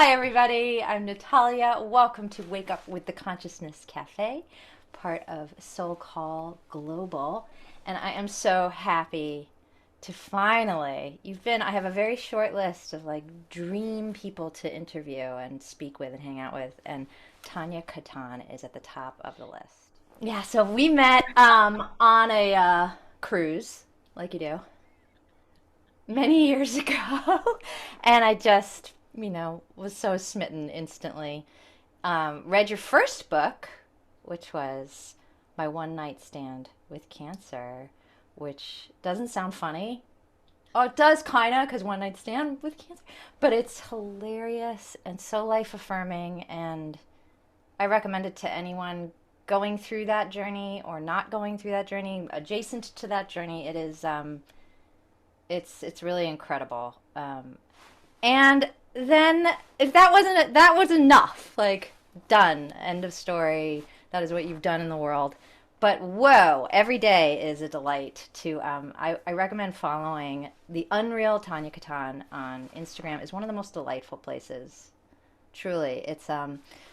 Hi, everybody. I'm Natalia. Welcome to Wake Up with the Consciousness Café, part of SoulCall Global. And I am so happy to finally, I have a very short list of like dream people to interview and speak with and hang out with. And Tania Katan is at the top of the list. Yeah, so we met on a cruise, like you do, many years ago. And I just, was so smitten instantly. Read your first book, which was My One Night Stand with Cancer, which doesn't sound funny. Oh, it does kind of, because one night stand with cancer, but it's hilarious and so life affirming. And I recommend it to anyone going through that journey or not going through that journey, adjacent to that journey. It's really incredible. And then if that was enough, like done, end of story. That is what you've done in the world. But whoa, every day is a delight to. I recommend following the Unreal Tanya Katan on Instagram. Is one of the most delightful places. Truly, it's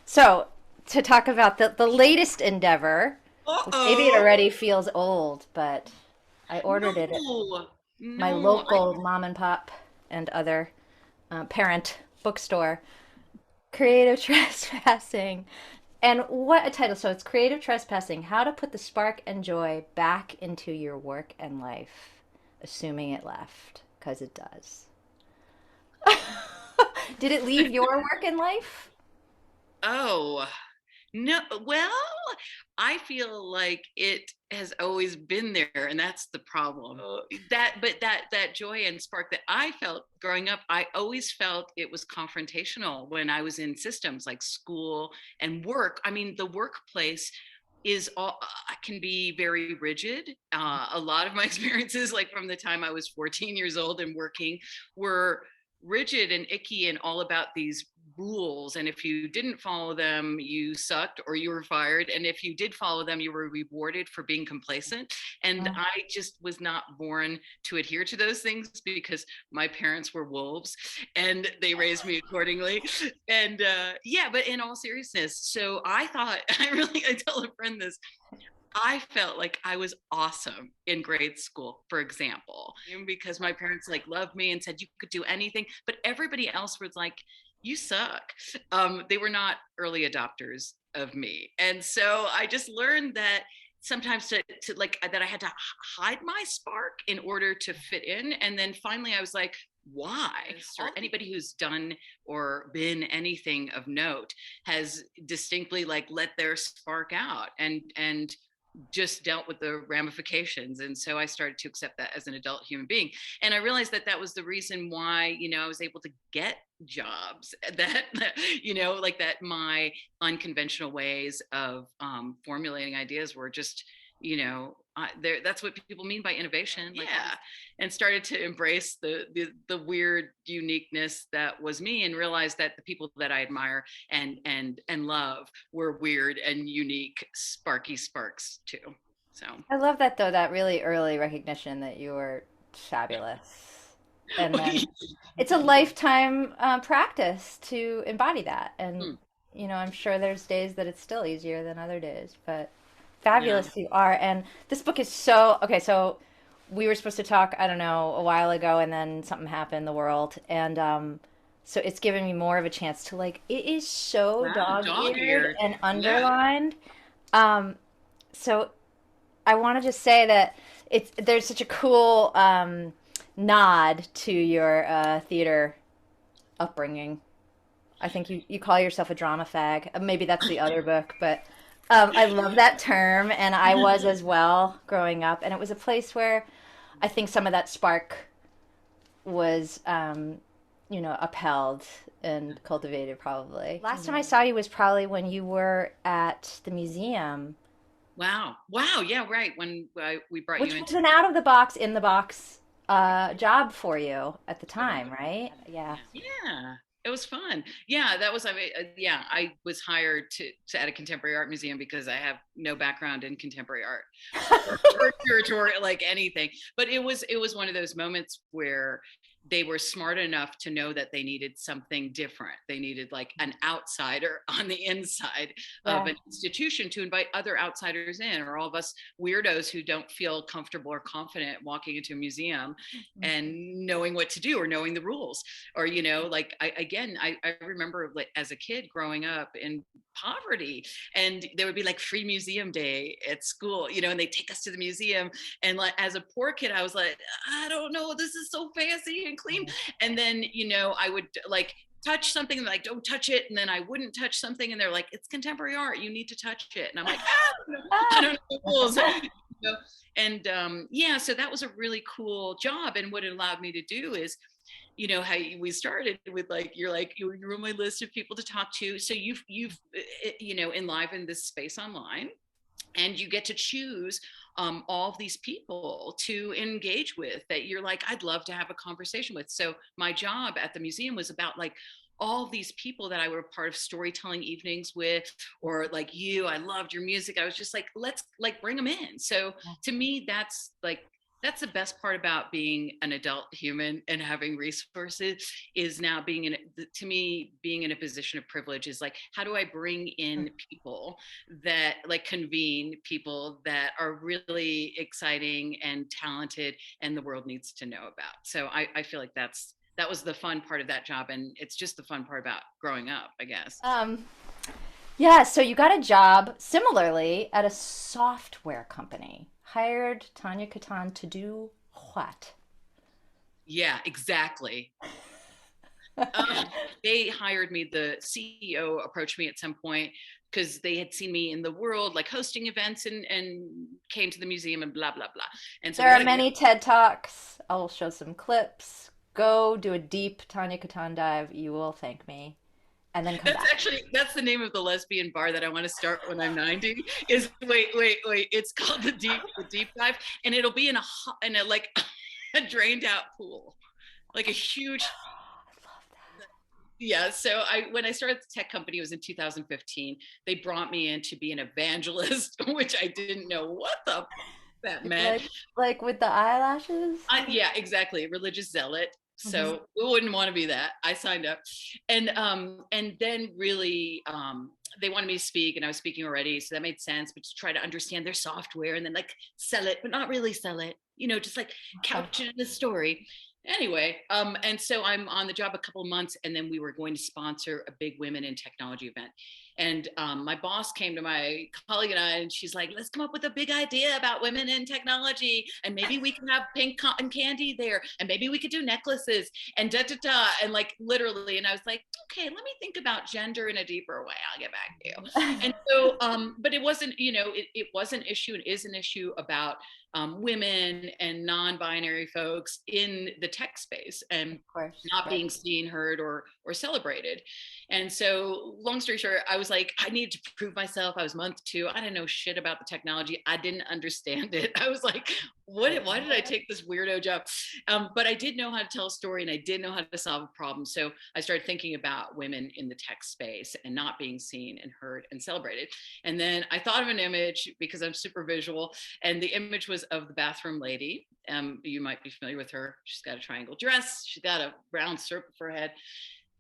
So to talk about the latest endeavor, maybe it Uh-oh. already feels old, but I ordered it No. my No. local mom and pop and other parent bookstore, Creative Trespassing. And what a title. So it's Creative Trespassing, How to Put the Spark and Joy Back into Your Work and Life, assuming it left, because it does. Did it leave your work and life? Oh. No. Well, I feel like it has always been there, and that's the problem. But that joy and spark that I felt growing up, I always felt it was confrontational when I was in systems like school and work. I mean, the workplace is all can be very rigid. A lot of my experiences, like from the time I was 14 years old and working, were rigid and icky and all about these rules, and if you didn't follow them you sucked or you were fired, and if you did follow them you were rewarded for being complacent. And Mm. I just was not born to adhere to those things because my parents were wolves and they raised me accordingly. And yeah, but in all seriousness, so I thought I tell a friend this, I felt like I was awesome in grade school, for example, because my parents like loved me and said you could do anything, but everybody else was like, "You suck." They were not early adopters of me, and so I just learned that sometimes to like that I had to hide my spark in order to fit in, and then finally I was like, why? Or anybody who's done or been anything of note has distinctly like let their spark out and just dealt with the ramifications. And so I started to accept that as an adult human being. And I realized that that was the reason why, I was able to get jobs that, like that my unconventional ways of formulating ideas were just, that's what people mean by innovation. Like, yeah. And started to embrace the weird uniqueness that was me and realized that the people that I admire and love were weird and unique, sparky sparks too. So I love that though, that really early recognition that you were fabulous. And then it's a lifetime practice to embody that. And, I'm sure there's days that it's still easier than other days, but yeah. fabulous you are. And this book is so, okay, so we were supposed to talk, I don't know, a while ago, and then something happened in the world. And so it's given me more of a chance to like, it is so Wow, dog dog-eared eared. and Yeah. underlined. Um, so I want to just say that there's such a cool nod to your theater upbringing. I think you call yourself a drama fag. Maybe that's the other book, but I love that term, and I was as well growing up. And it was a place where I think some of that spark was, upheld and cultivated probably. Last time I saw you was probably when you were at the museum, Wow. Wow. Yeah. Right. When we brought you which was into. an out of the box, in the box job for you at the time, right? Yeah. Yeah, it was fun. Yeah, that was. I mean, yeah, I was hired to at a contemporary art museum because I have no background in contemporary art or curatorial like anything. But it was one of those moments where they were smart enough to know that they needed something different. They needed like an outsider on the inside of Yeah. an institution to invite other outsiders in, or all of us weirdos who don't feel comfortable or confident walking into a museum and knowing what to do or knowing the rules. Or, like I remember like, as a kid growing up in poverty, and there would be like free museum day at school, and they take us to the museum. And like as a poor kid, I was like, I don't know, this is so fancy and clean. And then, I would like touch something and like, don't touch it. And then I wouldn't touch something. And they're like, it's contemporary art, you need to touch it. And I'm like, I don't know the rules. And yeah, so that was a really cool job. And what it allowed me to do is, how we started with like, you're on my list of people to talk to. So you've enlivened this space online, and you get to choose all of these people to engage with that you're like, I'd love to have a conversation with. So my job at the museum was about like all of these people that I were part of storytelling evenings with, or like I loved your music. I was just like, let's like bring them in. So to me, that's the best part about being an adult human and having resources, is now being in a position of privilege is like, how do I bring in people that like convene people that are really exciting and talented and the world needs to know about. So I feel like that was the fun part of that job. And it's just the fun part about growing up, I guess. Um, yeah, so you got a job similarly at a software company. Hired Tania Katan to do what? Yeah, exactly. Um, they hired me. The CEO approached me at some point because they had seen me in the world, like hosting events, and came to the museum and blah, blah, blah. And so There we are had a many TED Talks. I'll show some clips. Go do a deep Tania Katan dive. You will thank me. And then come back. that's the name of the lesbian bar that I want to start when I'm 90. Is wait. It's called the deep dive, and it'll be in a like a drained out pool, like a huge. I love that. Yeah, so when I started the tech company, it was in 2015. They brought me in to be an evangelist, which I didn't know what the that meant. Like with the eyelashes? Yeah, exactly, religious zealot. Mhm. So we wouldn't want to be that. I signed up, and then really they wanted me to speak, and I was speaking already, so that made sense. But to try to understand their software and then like sell it, but not really sell it, just like couch it in a story. Anyway, and so I'm on the job a couple of months, and then we were going to sponsor a big women in technology event. And my boss came to my colleague and I, and she's like, let's come up with a big idea about women in technology. And maybe we can have pink cotton candy there. And maybe we could do necklaces and da da da. And like literally, and I was like, okay, let me think about gender in a deeper way. I'll get back to you. And so, but it wasn't, it was an issue. It is an issue about women and non-binary folks in the tech space, and Of course, not right. being seen, heard, or celebrated. And so, long story short, I was like, I needed to prove myself. I was month 2. I didn't know shit about the technology. I didn't understand it. I was like, why did I take this weirdo job? But I did know how to tell a story, and I did know how to solve a problem. So I started thinking about women in the tech space and not being seen and heard and celebrated. And then I thought of an image, because I'm super visual, and the image was of the bathroom lady. You might be familiar with her. She's got a triangle dress. She's got a round circle for her head.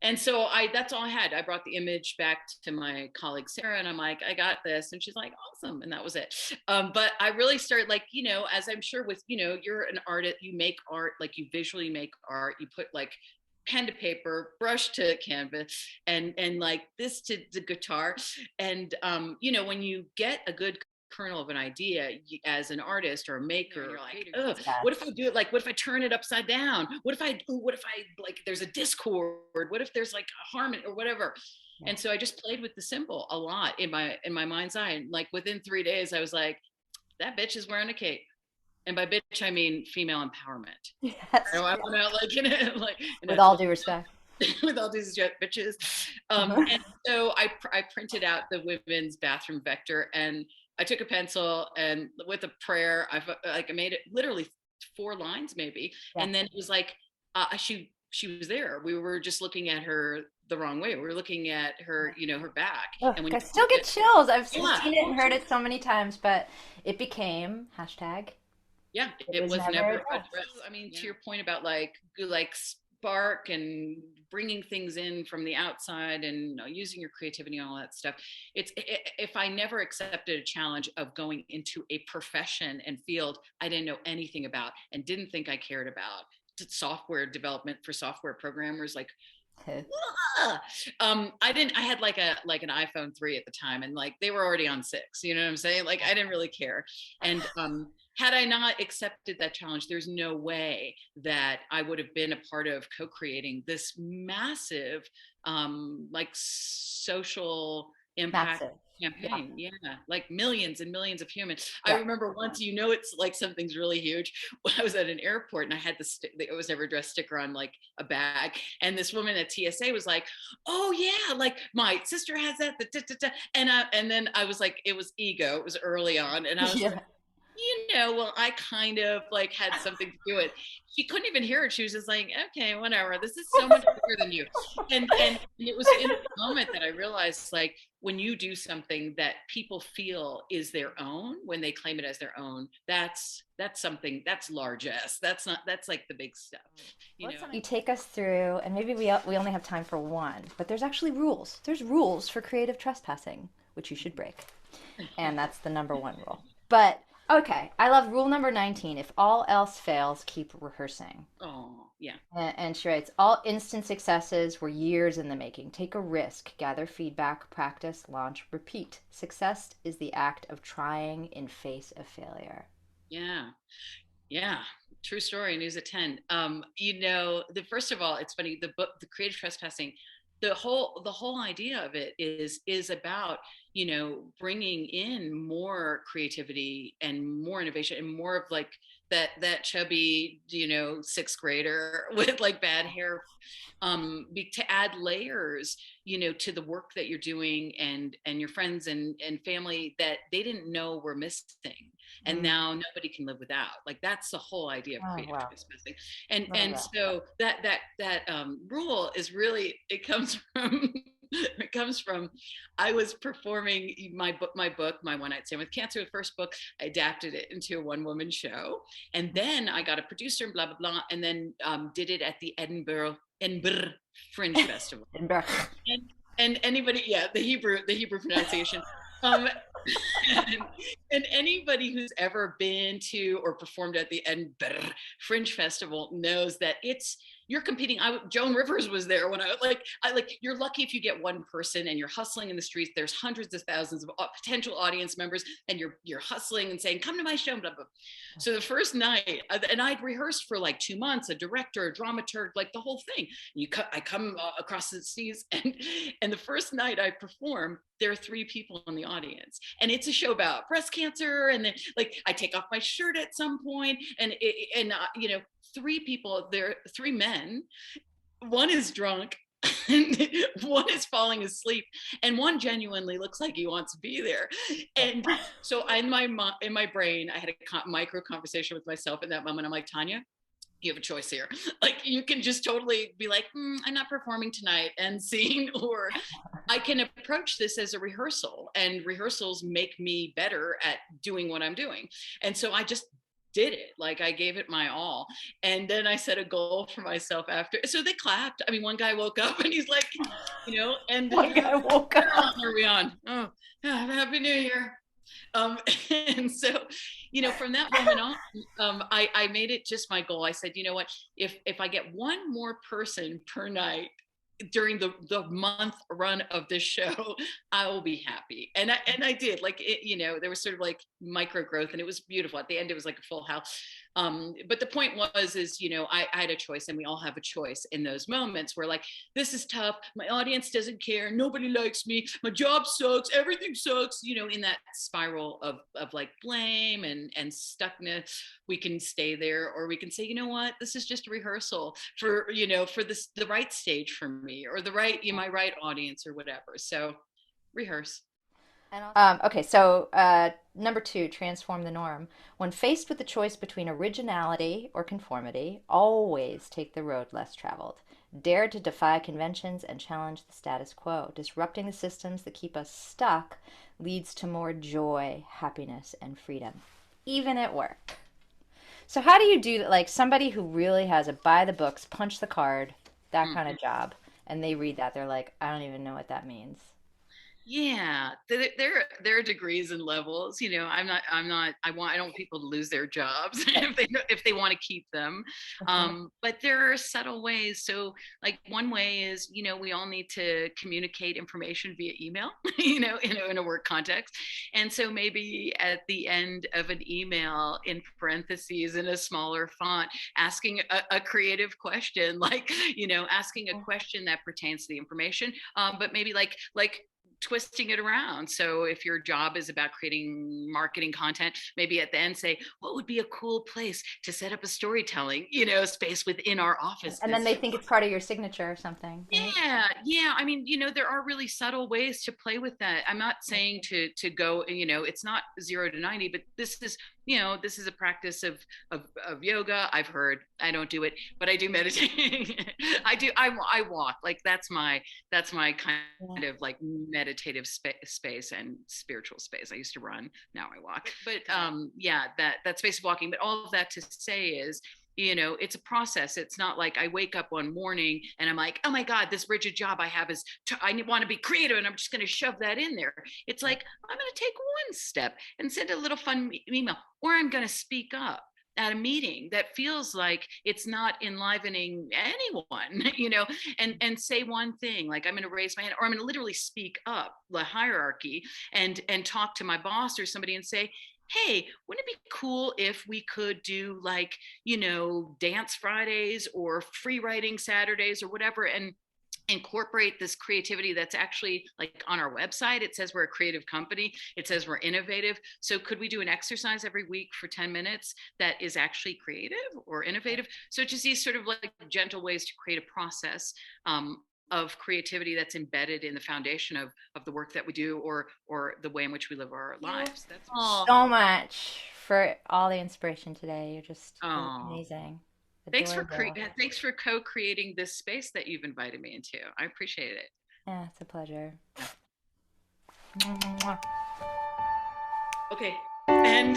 And so that's all I had. I brought the image back to my colleague Sarah, and I'm like, I got this. And she's like, awesome. And that was it. But I really started, like, as I'm sure with, you're an artist, you make art, like you visually make art, you put like pen to paper, brush to canvas, and like this to the guitar. And when you get a good kernel of an idea as an artist or a maker, you're like, oh, what if I do it, like, what if I turn it upside down? What if I like, there's a discord? What if there's like a harmony or whatever? Yeah. And so I just played with the symbol a lot in my mind's eye. And like within 3 days, I was like, that bitch is wearing a cape. And by bitch, I mean female empowerment. Yes. I went out like, with all due respect. With all these bitches. And so I printed out the women's bathroom vector, and I took a pencil, and with a prayer, I made it literally 4 lines maybe. Yeah. And then it was like, she was there. We were just looking at her the wrong way. We were looking at her, her back. And when I still get chills. I've seen it and heard it so many times, but it became hashtag Yeah, It it was was never never addressed. addressed. I mean, to your point about like spark and bringing things in from the outside and using your creativity and all that stuff. If I never accepted a challenge of going into a profession and field I didn't know anything about and didn't think I cared about, software development for software programmers, like I didn't, I had like an iPhone 3 at the time, and like they were already on 6, you know what I'm saying? Like I didn't really care. And had I not accepted that challenge, there's no way that I would have been a part of co-creating this massive like social impact Massive. Yeah. campaign. Yeah, like millions and millions of humans. I Yeah. remember once, it's like something's really huge. I was at an airport and I had the It Was Never Dressed sticker on like a bag, and this woman at TSA was like, "Oh yeah, like my sister has that." And then I was like, it was ego. It was early on, and I was like, Yeah. well, I kind of like had something to do it. She couldn't even hear it. She was just like, okay, whatever. This is so much bigger than you. And it was in the moment that I realized, like, when you do something that people feel is their own, when they claim it as their own, that's something that's largesse. That's like the big stuff, you know. You take us through, and maybe we only have time for one, but there's actually rules. There's rules for creative trespassing, which you should break. And that's the number one rule. But okay, I love rule number 19. If all else fails, keep rehearsing. Oh, yeah. And she writes, all instant successes were years in the making. Take a risk, gather feedback, practice, launch, repeat. Success is the act of trying in face of failure. Yeah. Yeah, true story. News at 10. The first of all, it's funny. The book, The Creative Trespassing, the whole idea of it is about bringing in more creativity and more innovation and more of like that chubby sixth grader with like bad hair, to add layers to the work that you're doing and your friends and family that they didn't know were missing, and Mm. now nobody can live without. Like that's the whole idea of Oh, creative wow. trespassing. and Love and that. so that rule is really, it comes from I was performing my One Night Stand with Cancer, the first book. I adapted it into a one-woman show, and then I got a producer and blah blah blah, and then did it at the Edinburgh Fringe Festival. and, and anybody, yeah, the Hebrew pronunciation. um and, and anybody who's ever been to or performed at the Edinburgh Fringe Festival knows that you're competing. Joan Rivers was there when you're lucky if you get one person, and you're hustling in the streets. There's hundreds of thousands of potential audience members, and you're hustling and saying, "Come to my show," blah blah. So the first night, and I'd rehearsed for like 2 months, a director, a dramaturg, like the whole thing. I come across the seas, and the first night I perform, there are 3 people in the audience, and it's a show about breast cancer. And then like I take off my shirt at some point, and 3 people there, 3 men. One is drunk, one is falling asleep, and one genuinely looks like he wants to be there. And so in my brain, I had a micro conversation with myself in that moment. I'm like, Tanya, you have a choice here. Like you can just totally be like, I'm not performing tonight, and scene, or I can approach this as a rehearsal, and rehearsals make me better at doing what I'm doing. And so I just did it. Like I gave it my all. And then I set a goal for myself after. So they clapped. I mean, one guy woke up and he's like, and One guy woke up. are we on? Oh, Happy New Year. And so, from that moment on, I made it just my goal. I said, you know what, if I get one more person per night during the month run of this show, I will be happy. And I did. Like there was sort of like micro growth, and it was beautiful. At the end, it was like a full house. But the point is I had a choice, and we all have a choice in those moments where like, this is tough, my audience doesn't care, nobody likes me, my job sucks, everything sucks, in that spiral of like blame and stuckness. We can stay there, or we can say, you know what, this is just a rehearsal for the right stage for me, or my right audience, or whatever. So rehearse. Okay, so number 2, transform the norm. When faced with the choice between originality or conformity, always take the road less traveled. Dare to defy conventions and challenge the status quo. Disrupting the systems that keep us stuck leads to more joy, happiness, and freedom, even at work. So how do you do that? Like somebody who really has a buy the books, punch the card, that kind Mhm. of job, and they read that, they're like, I don't even know what that means. Yeah, there are degrees and levels. I don't want people to lose their jobs Right. if they want to keep them. Okay. But there are subtle ways. So, like one way is, we all need to communicate information via email. In a work context, and so maybe at the end of an email, in parentheses in a smaller font, asking a creative question, like asking a question that pertains to the information, but maybe like twisting it around. So if your job is about creating marketing content, maybe at the end say, what would be a cool place to set up a storytelling, space within our And then they offices? think it's part of your signature or something, right? Yeah. I mean, there are really subtle ways to play with that. I'm not saying to go, it's not 0 to 90, but this is a practice of yoga. I've heard. I don't do it, but I do meditate. I walk. Like that's my Yeah. kind of like meditative space and spiritual space. I used to run, now I walk. But yeah, that space of walking. But all of that to say is, it's a process. It's not like I wake up one morning and I'm like, oh my God, this rigid job I have I want to be creative and I'm just going to shove that in there. It's Right. like, I'm going to take one step and send a little fun email, or I'm going to speak up at a meeting that feels like it's not enlivening anyone, and say one thing, like I'm going to raise my hand, or I'm going to literally speak up the hierarchy and talk to my boss or somebody and say, hey, wouldn't it be cool if we could do like, dance Fridays or free writing Saturdays or whatever, and incorporate this creativity that's actually like on our website. It says we're a creative company. It says we're innovative. So could we do an exercise every week for 10 minutes that is actually creative or innovative? So just these sort of like gentle ways to create a process, of creativity that's embedded in the foundation of the work that we do, or the way in which we live our Thank you lives. That's all. so much for all the inspiration today. You're just Oh, amazing, adorable. thanks for co-creating this space that you've invited me into. I appreciate it. Yeah, it's a pleasure. Okay. And